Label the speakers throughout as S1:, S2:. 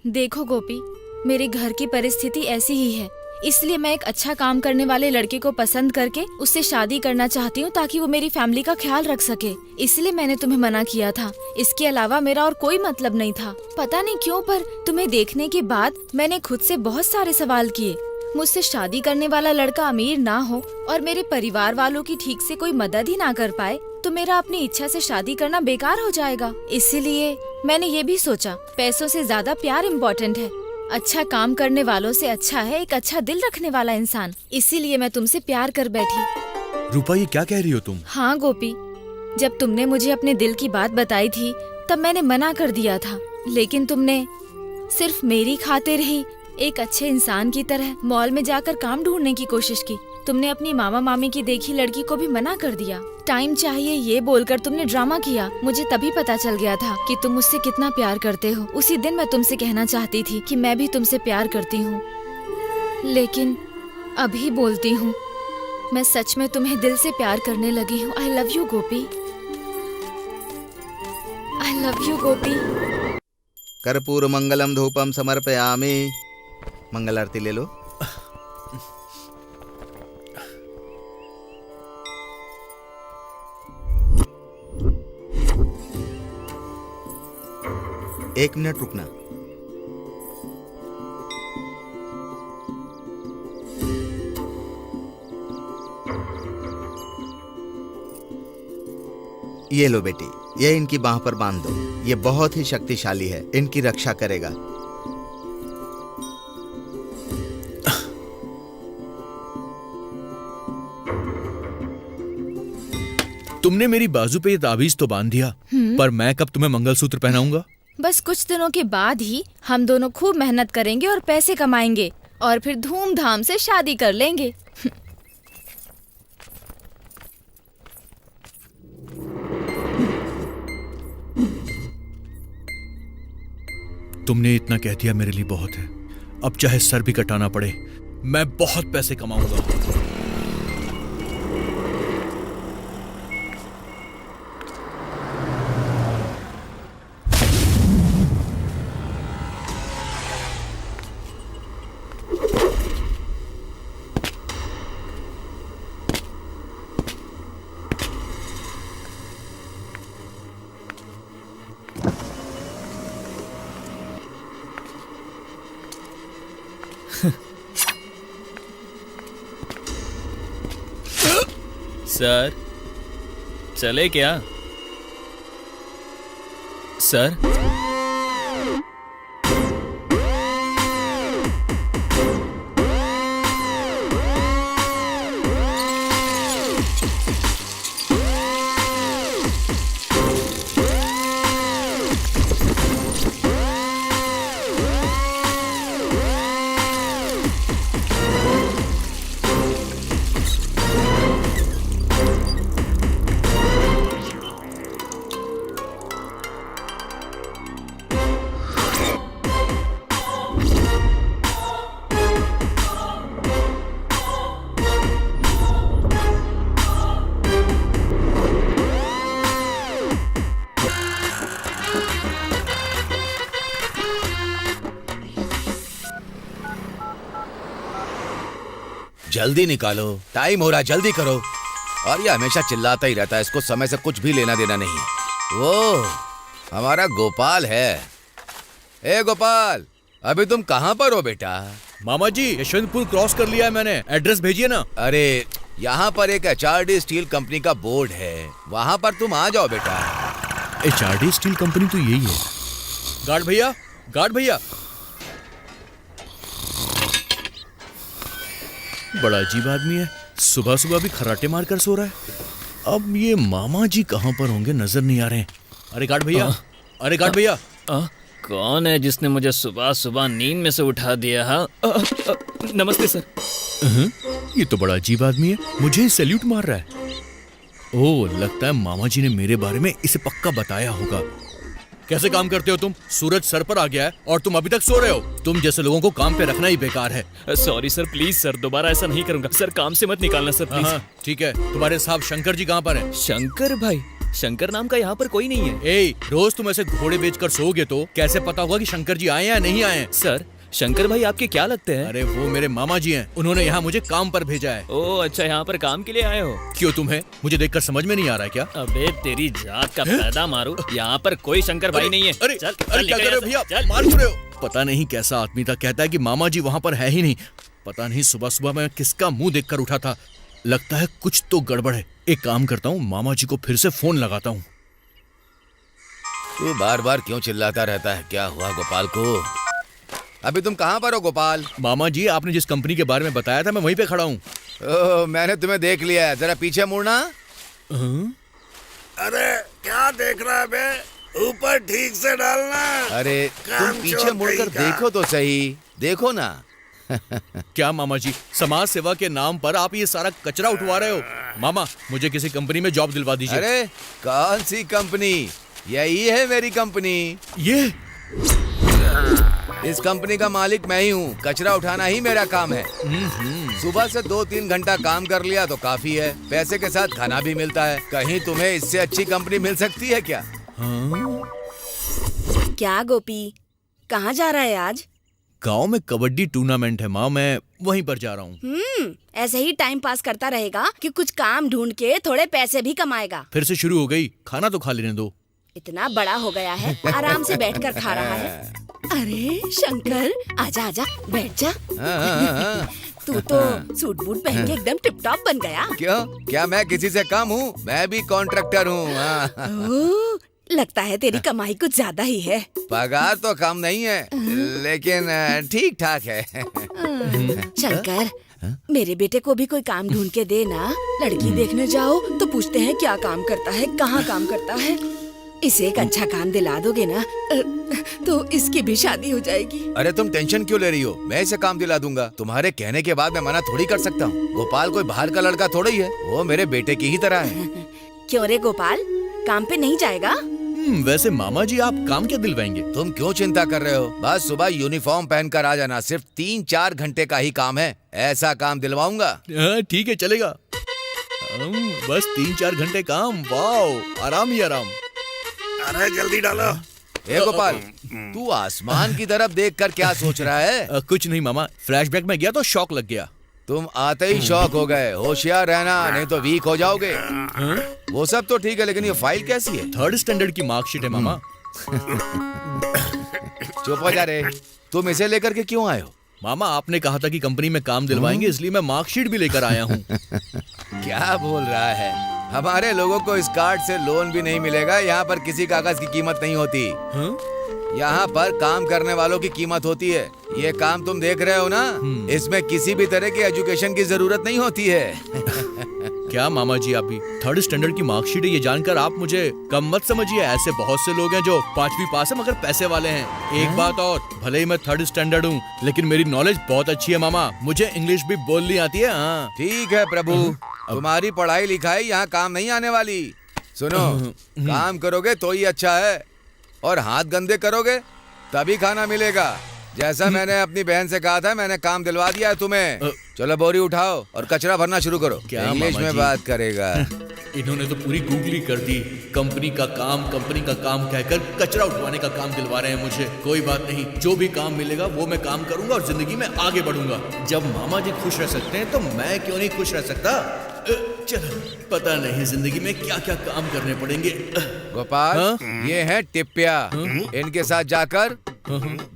S1: देखो गोपी, मेरे घर की परिस्थिति ऐसी ही है, इसलिए मैं एक अच्छा काम करने वाले लड़के को पसंद करके उससे शादी करना चाहती हूँ ताकि वो मेरी फैमिली का ख्याल रख सके। इसलिए मैंने तुम्हें मना किया था। इसके अलावा मेरा और कोई मतलब नहीं था। पता नहीं क्यों, पर तुम्हें देखने के बाद मैंने खुद से बहुत सारे सवाल किए। मुझसे शादी करने वाला लड़का अमीर ना हो और मेरे परिवार वालों की ठीक से कोई मदद ही ना कर पाए तो मेरा अपनी इच्छा से शादी करना बेकार हो जाएगा। इसीलिए मैंने ये भी सोचा, पैसों से ज्यादा प्यार इम्पोर्टेंट है। अच्छा काम करने वालों से अच्छा है एक अच्छा दिल रखने वाला इंसान। इसीलिए मैं तुमसे प्यार कर बैठी।
S2: रूपा, ये क्या कह रही हो तुम?
S1: हाँ गोपी, जब तुमने मुझे अपने दिल की बात बताई थी तब मैंने मना कर दिया था, लेकिन तुमने सिर्फ मेरी खातिर ही एक अच्छे इंसान की तरह मॉल में जाकर काम ढूंढने की कोशिश की। तुमने अपनी मामा मामी की देखी लड़की को भी मना कर दिया। टाइम चाहिए ये बोलकर तुमने ड्रामा किया। मुझे तभी पता चल गया था कि तुम मुझसे कितना प्यार करते हो। उसी दिन मैं तुमसे कहना चाहती थी कि मैं भी तुमसे प्यार करती हूँ, लेकिन अभी बोलती हूँ, मैं सच में तुम्हें दिल से प्यार करने लगी हूँ। I love you Gopi, I love you Gopi.
S3: कर्पूर मंगलम धूपम समर्पयामि। मंगल आरती ले लो। एक मिनट रुकना। ये लो बेटी, ये इनकी बाह पर बांध दो। ये बहुत ही शक्तिशाली है, इनकी रक्षा करेगा।
S2: तुमने मेरी बाजू पे ये ताबीज तो बांध दिया, पर मैं कब तुम्हें मंगलसूत्र पहनाऊंगा?
S1: बस कुछ दिनों के बाद ही हम दोनों खूब मेहनत करेंगे और पैसे कमाएंगे और फिर धूमधाम से शादी कर लेंगे।
S2: तुमने इतना कह दिया मेरे लिए बहुत है। अब चाहे सर भी कटाना पड़े, मैं बहुत पैसे कमाऊंगा।
S4: सर, चले क्या? सर,
S3: जल्दी निकालो, टाइम हो रहा है, जल्दी करो। और ये हमेशा चिल्लाता ही रहता है, इसको समय से कुछ भी लेना देना नहीं है। वो हमारा गोपाल है। ए गोपाल, अभी तुम कहाँ पर हो बेटा?
S2: मामा जी, यशवंतपुर क्रॉस कर लिया है मैंने, एड्रेस भेजिए ना।
S3: अरे यहाँ पर एक HRD स्टील कंपनी का बोर्ड है, वहाँ पर तुम आ जाओ बेटा।
S2: HRD स्टील कंपनी तो यही है। गार्ड भैया, गार्ड भैया। बड़ा अजीब आदमी है, सुबह सुबह भी खर्राटे मारकर सो रहा है। अब ये मामा जी कहाँ पर होंगे, नजर नहीं आ रहे हैं। अरे गार्ड भैया, अरे गार्ड भैया।
S4: कौन है जिसने मुझे सुबह सुबह नींद में से उठा दिया? हाँ, नमस्ते सर।
S2: ये तो बड़ा अजीब आदमी है, मुझे सैल्यूट मार रहा है। ओह, लगता है मामा जी ने मेरे बारे में इसे पक्का बताया होगा। कैसे काम करते हो तुम? सूरज सर पर आ गया है और तुम अभी तक सो रहे हो। तुम जैसे लोगों को काम पे रखना ही बेकार है।
S4: सॉरी सर, प्लीज सर, दोबारा ऐसा नहीं करूंगा सर। काम से मत निकालना सर, प्लीज।
S2: हाँ, ठीक है। तुम्हारे साहब शंकर जी कहाँ पर हैं?
S4: शंकर भाई? शंकर नाम का यहाँ पर कोई नहीं है।
S2: ए, रोज तुम ऐसे घोड़े बेचकर सोओगे तो कैसे पता होगा कि शंकर जी आए या नहीं आए?
S4: सर, शंकर भाई आपके क्या लगते हैं?
S2: अरे वो मेरे मामा जी हैं, उन्होंने यहाँ मुझे काम पर भेजा है।
S4: ओह अच्छा, यहाँ पर काम के लिए आए हो?
S2: क्यों, तुम्हें मुझे देखकर समझ में नहीं आ रहा है क्या?
S4: अबे तेरी जात का पैदा मारू, यहाँ पर कोई शंकर भाई नहीं है।
S2: अरे
S4: चल,
S2: अरे क्या कर रहे हो भैया, मार क्यों रहे हो? पता नहीं कैसा आदमी था, कहता है कि मामा जी वहाँ पर है ही नहीं। पता नहीं सुबह सुबह मैं किसका मुंह देखकर उठा था। लगता है कुछ तो गड़बड़ है। एक काम करता हूँ, मामा जी को फिर से फोन लगाता हूँ।
S3: तू बार बार क्यों चिल्लाता रहता है? क्या हुआ गोपाल को? अभी तुम कहाँ पर हो गोपाल?
S2: मामा जी, आपने जिस कंपनी के बारे में बताया था मैं वहीं पे खड़ा हूँ।
S3: ओह, मैंने तुम्हें देख लिया है, जरा पीछे मुड़ना।
S5: अरे क्या देख रहा है बे? ऊपर ठीक से डालना।
S3: अरे
S5: काम
S3: तुम पीछे
S5: चोर
S3: मुड़कर
S5: कहीं का।
S3: देखो तो सही, देखो ना।
S2: क्या मामा जी, समाज सेवा के नाम पर आप ये सारा कचरा उठवा रहे हो? मामा, मुझे किसी कंपनी में जॉब दिलवा दीजिए।
S3: अरे कौन सी कंपनी? यही है मेरी कंपनी।
S2: ये
S3: इस कंपनी का मालिक मैं ही हूँ, कचरा उठाना ही मेरा काम है। सुबह से 2-3 घंटा काम कर लिया तो काफी है, पैसे के साथ खाना भी मिलता है। कहीं तुम्हें इससे अच्छी कंपनी मिल सकती है क्या?
S6: क्या गोपी, कहाँ जा रहा है आज?
S2: गांव में कबड्डी टूर्नामेंट है माँ, मैं वहीं पर जा रहा हूँ।
S6: ऐसे ही टाइम पास करता रहेगा कि कुछ काम ढूंढ के थोड़े पैसे भी कमाएगा।
S2: फिर से शुरू हो गई, खाना तो खा लेने दो।
S6: इतना बड़ा हो गया है, आराम से बैठकर खा रहा है। अरे शंकर, आजा आजा, बैठ जा। तू तो सूट बूट पहन के एकदम टिप टॉप बन गया।
S3: क्यों, क्या मैं किसी से कम हूँ? मैं भी कॉन्ट्रैक्टर हूँ।
S6: ओह, लगता है तेरी कमाई कुछ ज्यादा ही है।
S3: पगार तो कम नहीं है, लेकिन ठीक ठाक है।
S6: शंकर, मेरे बेटे को भी कोई काम ढूंढ के दे ना। लड़की देखने जाओ तो पूछते हैं क्या काम करता है, कहाँ काम करता है। इसे एक अच्छा काम दिला दोगे ना तो इसकी भी शादी हो जाएगी।
S3: अरे तुम टेंशन क्यों ले रही हो? मैं इसे काम दिला दूंगा। तुम्हारे कहने के बाद मैं मना थोड़ी कर सकता हूँ। गोपाल कोई बाहर का लड़का थोड़ा ही है, वो मेरे बेटे की ही तरह है।
S6: क्यों रे गोपाल, काम पे नहीं जाएगा?
S2: वैसे मामा जी, आप काम क्या दिलवाएंगे?
S3: तुम क्यों चिंता कर रहे हो? बस सुबह यूनिफॉर्म पहनकर आ जाना। सिर्फ 3-4 घंटे का ही काम है, ऐसा काम दिलवाऊंगा।
S2: ठीक है, चलेगा। बस 3-4 घंटे काम, वाह, आराम ही आराम।
S5: अरे जल्दी डालो।
S3: ए गोपाल, तू आसमान की तरफ देखकर क्या सोच रहा है?
S2: कुछ नहीं मामा, फ्लैशबैक में गया तो शॉक लग गया।
S3: तुम आते ही शौक हो गए। होशियार रहना, नहीं तो वीक हो जाओगे। वो सब तो ठीक है, लेकिन ये फाइल कैसी है?
S2: 3rd स्टैंडर्ड की मार्कशीट है मामा।
S3: चुप हो जा रे। तुम इसे लेकर के क्यों आए हो?
S2: मामा, आपने कहा था कि कंपनी में काम दिलवाएंगे, इसलिए मैं मार्कशीट भी लेकर आया हूँ।
S3: क्या बोल रहा है? हमारे लोगों को इस कार्ड से लोन भी नहीं मिलेगा। यहाँ पर किसी कागज की कीमत नहीं होती। यहाँ पर काम करने वालों की कीमत होती है। ये काम तुम देख रहे हो ना, इसमें किसी भी तरह की एजुकेशन की जरूरत नहीं होती है।
S2: क्या मामा जी, आप भी 3rd स्टैंडर्ड की मार्कशीट है ये जानकर आप मुझे कम मत समझिए। ऐसे बहुत से लोग हैं जो 5वीं पास है मगर पैसे वाले हैं। एक बात और, भले ही मैं 3rd स्टैंडर्ड हूँ, लेकिन मेरी नॉलेज बहुत अच्छी है मामा। मुझे इंग्लिश भी बोलनी आती है। हाँ
S3: ठीक है प्रभु, तुम्हारी पढ़ाई लिखाई यहाँ काम नहीं आने वाली। सुनो, काम करोगे तो ही अच्छा है, और हाथ गंदे करोगे तभी खाना मिलेगा। जैसा मैंने अपनी बहन से कहा था, मैंने काम दिलवा दिया है तुम्हें। चलो बोरी उठाओ और कचरा भरना शुरू करो।
S2: क्या
S3: इंग्लिश
S2: मामा
S3: में
S2: जी?
S3: बात करेगा।
S2: इन्होंने तो पूरी गूगली कर दी। कंपनी का काम कहकर कचरा उठवाने का काम दिलवा रहे हैं मुझे। कोई बात नहीं, जो भी काम मिलेगा वो मैं काम करूंगा और जिंदगी में आगे बढ़ूंगा। जब मामा जी खुश रह सकते हैं तो मैं क्यों नहीं खुश रह सकता? चलो, पता नहीं जिंदगी में क्या क्या काम करने पड़ेंगे।
S3: गोपाल, ये है टिप्पिया। इनके साथ जाकर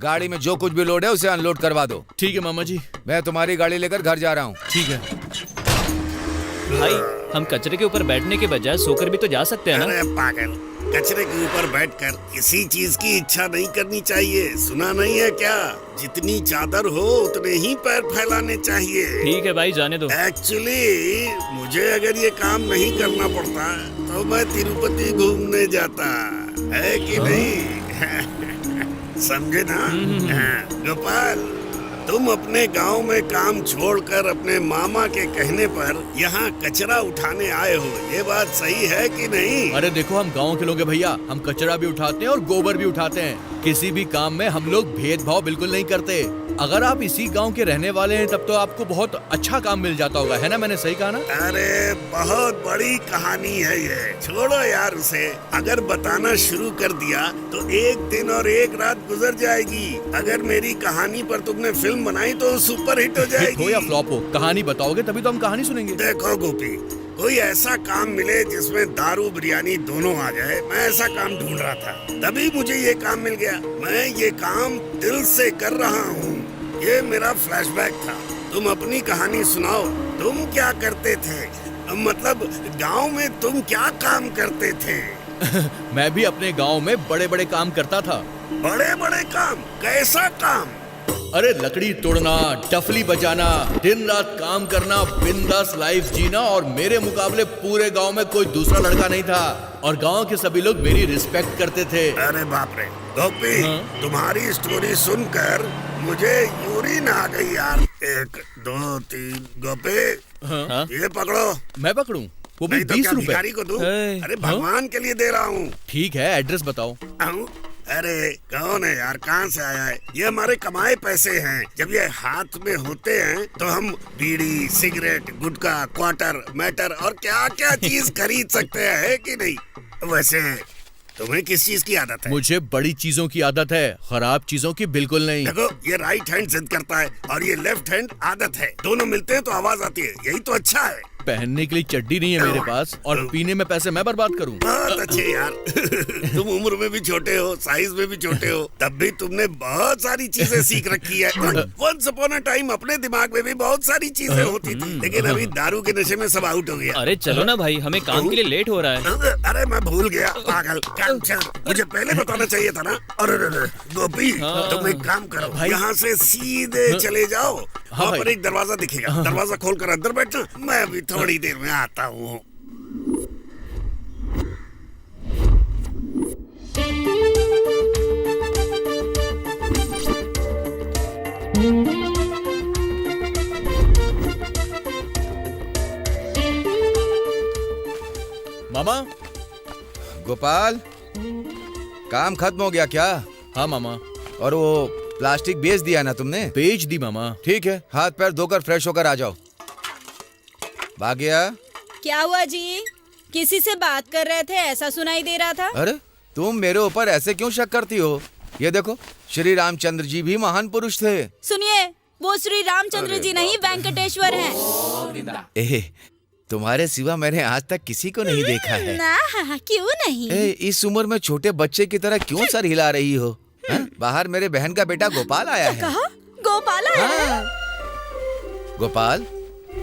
S3: गाड़ी में जो कुछ भी लोड है उसे अनलोड करवा दो।
S2: ठीक है मामा जी।
S3: मैं तुम्हारी गाड़ी लेकर घर जा रहा हूँ।
S2: ठीक है।
S4: भाई, हम कचरे के ऊपर बैठने के बजाय सोकर भी तो जा सकते हैं ना?
S5: अरे पागल, कचरे के ऊपर बैठकर किसी चीज की इच्छा नहीं करनी चाहिए। सुना नहीं है क्या? जितनी चादर हो उतने ही पैर फैलाने चाहिए।
S4: ठीक है भाई, जाने दो।
S5: एक्चुअली मुझे अगर ये काम नहीं करना पड़ता तो मैं तिरुपति घूमने जाता, है कि नहीं? समझे ना? गोपाल, तुम अपने गांव में काम छोड़कर अपने मामा के कहने पर यहाँ कचरा उठाने आए हो, ये बात सही है कि नहीं?
S2: अरे देखो, हम गांव के लोग हैं भैया, हम कचरा भी उठाते हैं और गोबर भी उठाते हैं। किसी भी काम में हम लोग भेदभाव बिल्कुल नहीं करते। अगर आप इसी गांव के रहने वाले हैं तब तो आपको बहुत अच्छा काम मिल जाता होगा, है ना? मैंने सही कहा ना?
S5: अरे बहुत बड़ी कहानी है ये, छोड़ो यार उसे। अगर बताना शुरू कर दिया तो एक दिन और एक रात गुजर जाएगी। अगर मेरी कहानी पर तुमने फिल्म बनाई तो सुपर हिट हो
S2: हिट हो
S5: जाएगी।
S2: या फ्लॉप हो, कहानी बताओगे तभी तो हम कहानी सुनेंगे।
S5: देखो गोपी, कोई ऐसा काम मिले जिसमें दारू बिरयानी दोनों आ जाए, मैं ऐसा काम ढूंढ रहा था, तभी मुझे ये काम मिल गया। मैं ये काम दिल से कर रहा हूँ। ये मेरा फ्लैशबैक था। तुम अपनी कहानी सुनाओ, तुम क्या करते थे? मतलब गांव में तुम क्या काम करते थे?
S2: मैं भी अपने गांव में बड़े बड़े काम करता था।
S5: बड़े बड़े काम? कैसा काम?
S2: अरे लकड़ी तोड़ना, डफली बजाना, दिन रात काम करना, बिंदास लाइफ जीना, और मेरे मुकाबले पूरे गांव में कोई दूसरा लड़का नहीं था, और गांव के सभी लोग मेरी रिस्पेक्ट करते थे।
S5: अरे बाप रे गोपी, तुम्हारी स्टोरी सुनकर मुझे यूरिन आ गई यार। 1 2 3 गोपी, ये पकड़ो।
S2: मैं पकड़ूं? वो भी
S5: नहीं तो
S2: 20
S5: क्या
S2: रुपए?
S5: भिखारी को दूं?
S2: हे,
S5: अरे भगवान के लिए दे रहा हूँ।
S2: ठीक है, एड्रेस बताओ।
S5: अरे कौन है यार, कहाँ से आया है? ये हमारे कमाए पैसे हैं। जब ये हाथ में होते हैं तो हम बीड़ी, सिगरेट, गुटखा, क्वार्टर, मैटर और क्या क्या चीज खरीद सकते हैं, है कि नहीं? वैसे तुम्हें किस चीज की आदत है?
S2: मुझे बड़ी चीजों की आदत है, खराब चीजों की बिल्कुल नहीं।
S5: देखो, ये राइट हैंड जिद करता है और ये लेफ्ट हैंड आदत है। दोनों मिलते हैं तो आवाज आती है, यही तो अच्छा है।
S2: पहनने के लिए चड्डी नहीं है मेरे पास, और पीने में पैसे मैं बर्बाद करूं।
S5: बहुत अच्छे यार। तुम उम्र में भी छोटे हो, साइज में भी छोटे हो, तब भी तुमने बहुत सारी चीजें सीख रखी है। वंस अपॉन अ टाइम अपने दिमाग में भी बहुत सारी चीजें होती थी, लेकिन अभी दारू के नशे में सब आउट हो गया।
S4: अरे चलो ना भाई, हमें काम के लिए लेट हो रहा है।
S5: अरे मैं भूल गया, पागल। मुझे पहले बताना चाहिए था ना। अरे गोपी, तुम एक काम करो, यहाँ से सीधे चले जाओ, वहाँ पर एक दरवाजा दिखेगा, दरवाजा खोलकर अंदर बैठना। मैं अभी थोड़ी देर में आता हूँ।
S2: मामा।
S3: गोपाल, काम खत्म हो गया क्या?
S2: हाँ मामा।
S3: और वो प्लास्टिक बेच दिया ना तुमने?
S2: बेच दी मामा।
S3: ठीक है, हाथ पैर धोकर फ्रेश होकर आ जाओ। भाग्या।
S7: क्या हुआ जी? किसी से बात कर रहे थे ऐसा सुनाई दे रहा था।
S3: अरे तुम मेरे ऊपर ऐसे क्यों शक करती हो? ये देखो, श्री रामचंद्र जी भी महान पुरुष थे।
S7: सुनिए, वो श्री रामचंद्र जी नहीं, वेंकटेश्वर हैं।
S3: तुम्हारे सिवा मैंने आज तक किसी को नहीं देखा है।
S7: ना, क्यों नहीं?
S3: इस उम्र में छोटे बच्चे की तरह क्यों सर हिला रही हो? बाहर मेरे बहन का बेटा गोपाल आया है।
S7: कहा? गोपाल आया है?
S3: गोपाल,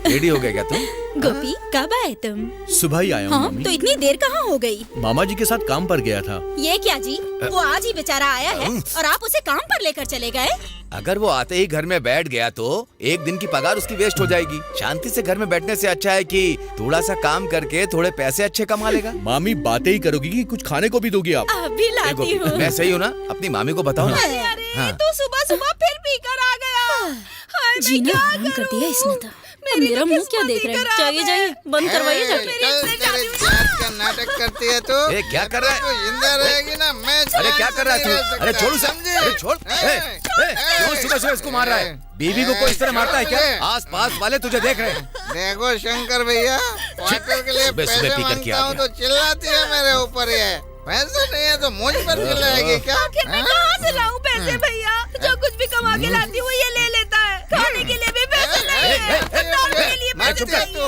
S3: रेडी हो गए क्या तुम?
S7: गोपी, कब आए तुम?
S2: सुबह ही आया हूँ
S7: हाँ,
S2: मम्मी।
S7: तो इतनी देर कहाँ हो गई?
S2: मामा जी के साथ काम पर गया था।
S7: ये क्या जी, वो आज ही बेचारा आया है और आप उसे काम पर लेकर चले गए?
S3: अगर वो आते ही घर में बैठ गया तो एक दिन की पगार उसकी वेस्ट हो जाएगी। शांति से घर में बैठने से अच्छा है कि थोड़ा सा काम करके थोड़े पैसे अच्छे कमा लेगा।
S2: मामी बातें ही करोगी कि कुछ खाने को भी दोगी आप?
S7: अभी लाती हूँ।
S3: मैं सही हूँ ना? अपनी मामी को बताओ ना।
S7: अरे,
S3: हाँ।
S7: तू सुबह सुबह फिर पीकर आ गया। हाय, मैं
S1: जीना,
S7: क्या
S1: हराम कर दिया इसने तो। मेरा मुंह क्या देख रहे हैं? जाइए जाइए, बंद करवाइए जाके।
S8: नाटक करती है तू।
S3: ए, क्या कर रहा है?
S8: तू जिंदा रहेगी ना, मैं
S3: अरे क्या कर रहा है तू? अरे छोड़ उसे।
S8: समझे?
S3: अरे छोड़। क्यों सुबह सुबह इसको मार रहा है? बीवी को कोई इस तरह मारता है क्या? आस पास वाले तुझे देख रहे हैं।
S8: देखो शंकर भैया, क्वार्टर के लिए
S3: सुबह
S8: पैसे
S3: सुबह पीकर के
S8: मांगता
S3: आ
S8: हूँ
S3: गया।
S8: तो चिल्लाती है मेरे ऊपर। ये पैसे नहीं है तो मुझ पर चिल्लाएगी क्या?
S7: आखिर मैं कहाँ से लाऊं पैसे भैया? जो कुछ भी कमा के लाती हूँ वो ये ले लेता है। खाने के लिए भी पैसे नहीं है, दारू के लिए पैसे चाहिए।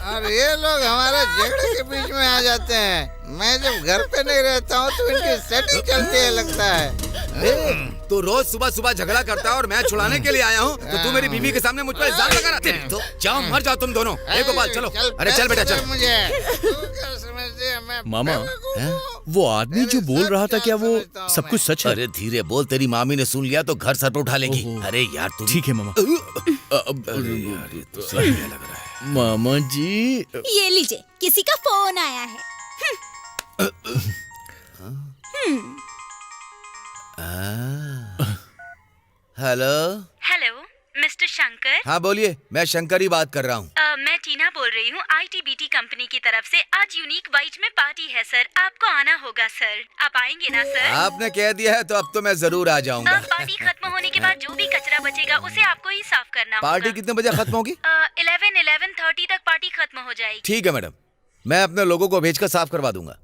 S8: और ये लोग हमारे झगड़े के बीच में आ जाते हैं। मैं जब घर पे नहीं रहता हूँ तो इनकी सेटिंग चलती है लगता है।
S3: तू रोज सुबह सुबह झगड़ा करता है और मैं छुड़ाने के लिए आया हूँ तो तू मेरी बीवी के सामने मुझ पर इल्जाम लगा रहा है। तो जाओ, मर जाओ तुम दोनों। ए गोपाल चलो। अरे चल बेटा चल।
S8: मुझे तू क्या समझती है? मैं
S2: मामा,
S8: बेवकूफ हूँ?
S2: वो आदमी जो बोल रहा था क्या वो सब कुछ सच है?
S3: अरे धीरे बोल, तेरी मामी ने सुन लिया तो घर सर पर उठा लेगी। अरे यार तू
S2: ठीक है मामा।
S3: अरे यार ये तो सही लग रहा है।
S2: मामा जी।
S7: ये लीजिए, किसी का फोन आया है।
S3: हेलो।
S9: Hello mister Shankar.
S3: हाँ बोलिए, मैं शंकर ही बात कर रहा हूँ।
S9: मैं टीना बोल रही हूँ ITBT कंपनी की तरफ से। आज यूनिक बाइट में पार्टी है सर, आपको आना होगा सर। आप आएंगे ना सर?
S3: आपने कह दिया है तो अब तो मैं जरूर आ जाऊंगा।
S9: पार्टी खत्म होने के बाद जो भी कचरा बचेगा उसे आपको ही साफ करना होगा।
S3: पार्टी कितने बजे खत्म होगी?
S9: 11:30 तक पार्टी खत्म हो जाएगी।
S3: ठीक है मैडम, मैं अपने लोगों को भेजकर साफ करवा दूंगा।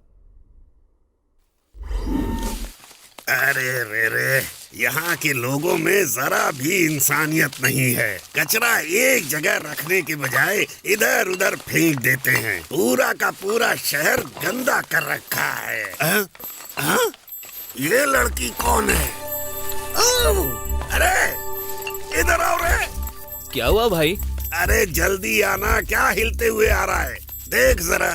S5: अरे रे रे, यहाँ के लोगों में जरा भी इंसानियत नहीं है। कचरा एक जगह रखने के बजाय इधर उधर फेंक देते हैं। पूरा का पूरा शहर गंदा कर रखा है। ये लड़की कौन है? अरे इधर आओ रे।
S4: क्या हुआ भाई?
S5: अरे जल्दी आना, क्या हिलते हुए आ रहा है? देख जरा।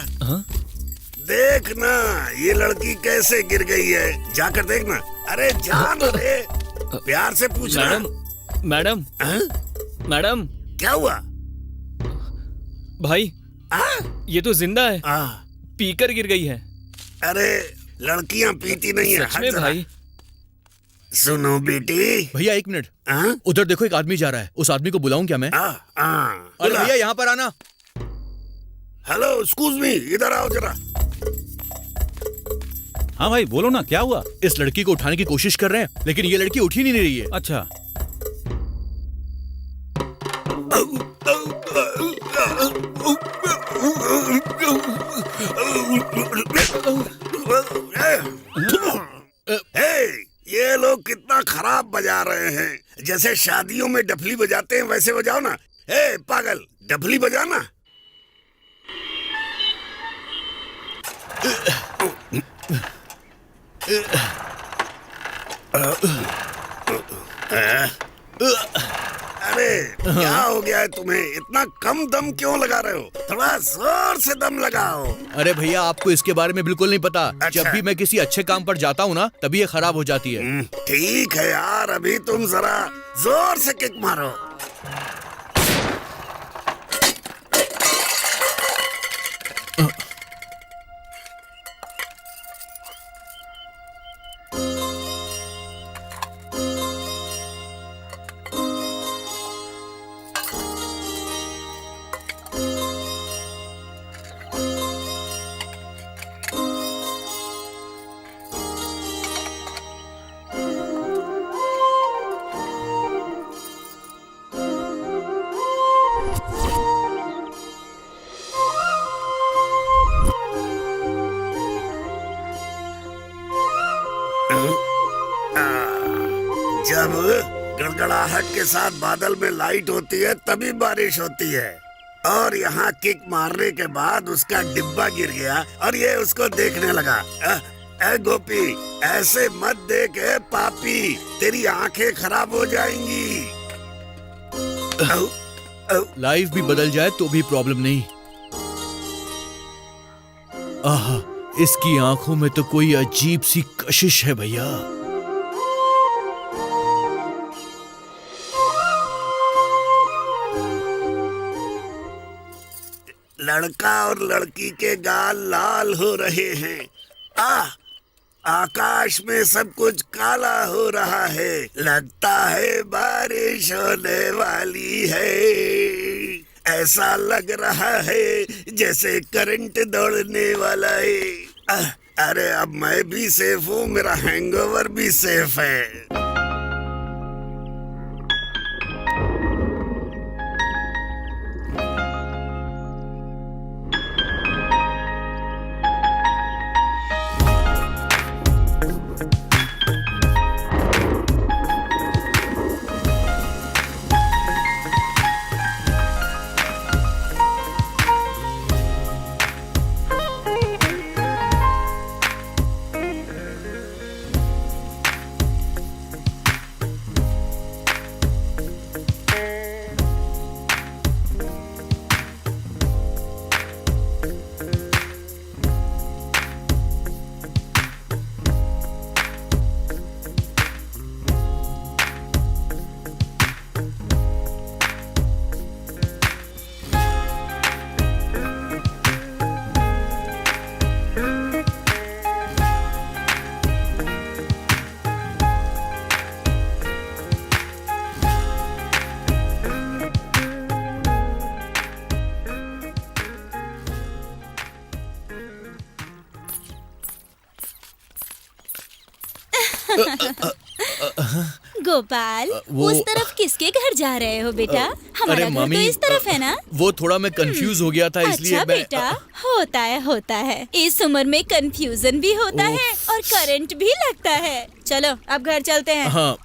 S5: देख ना, ये लड़की कैसे गिर गई है, जाकर देखना। अरे जान रे, प्यार से पूछना।
S4: मैडम मैडम
S5: क्या हुआ
S4: भाई? ये तो जिंदा है, पीकर गिर गई है।
S5: अरे लड़कियां पीती नहीं है।
S4: सच में भाई?
S5: सुनो बेटी।
S2: भैया 1 मिनट, उधर देखो एक आदमी जा रहा है। उस आदमी को बुलाऊं क्या मैं? अरे भैया यहाँ पर आना।
S5: हेलो एक्सक्यूज मी, इधर आओ जरा।
S10: हाँ भाई बोलो ना, क्या हुआ?
S2: इस लड़की को उठाने की कोशिश कर रहे हैं, लेकिन ये लड़की उठ ही नहीं रही है।
S10: अच्छा।
S5: ये लोग कितना खराब बजा रहे हैं। जैसे शादियों में डफली बजाते हैं वैसे बजाओ ना। पागल, डफली बजाना। अरे क्या हो गया है तुम्हें? इतना कम दम क्यों लगा रहे हो? थोड़ा जोर से दम लगाओ।
S2: अरे भैया आपको इसके बारे में बिल्कुल नहीं पता।
S5: अच्छा।
S2: जब भी मैं किसी अच्छे काम पर जाता हूँ ना, तभी ये खराब हो जाती है।
S5: ठीक है यार, अभी तुम जरा जोर से किक मारो। जब गड़गड़ाहट के साथ बादल में लाइट होती है तभी बारिश होती है। और यहाँ किक मारने के बाद उसका डिब्बा गिर गया और ये उसको देखने लगा। ए गोपी, ऐसे मत देख पापी, तेरी आंखें खराब हो जाएंगी।
S2: लाइफ भी बदल जाए तो भी प्रॉब्लम नहीं। आहा, इसकी आंखों में तो कोई अजीब सी कशिश है भैया।
S5: लड़का और लड़की के गाल लाल हो रहे हैं। आकाश में सब कुछ काला हो रहा है। लगता है बारिश होने वाली है। ऐसा लग रहा है जैसे करंट दौड़ने वाला है। अरे अब मैं भी सेफ हूँ, मेरा हैंगओवर भी सेफ है।
S11: गोपाल, उस तरफ किसके घर जा रहे हो बेटा? हमारा घर तो
S2: मामी,
S11: इस तरफ है ना?
S2: वो थोड़ा मैं कंफ्यूज हो गया था इसलिए
S11: अच्छा
S2: मैं
S11: बेटा, होता है। इस उम्र में कंफ्यूजन भी होता है और करंट भी लगता है। चलो अब घर चलते हैं।
S2: हाँ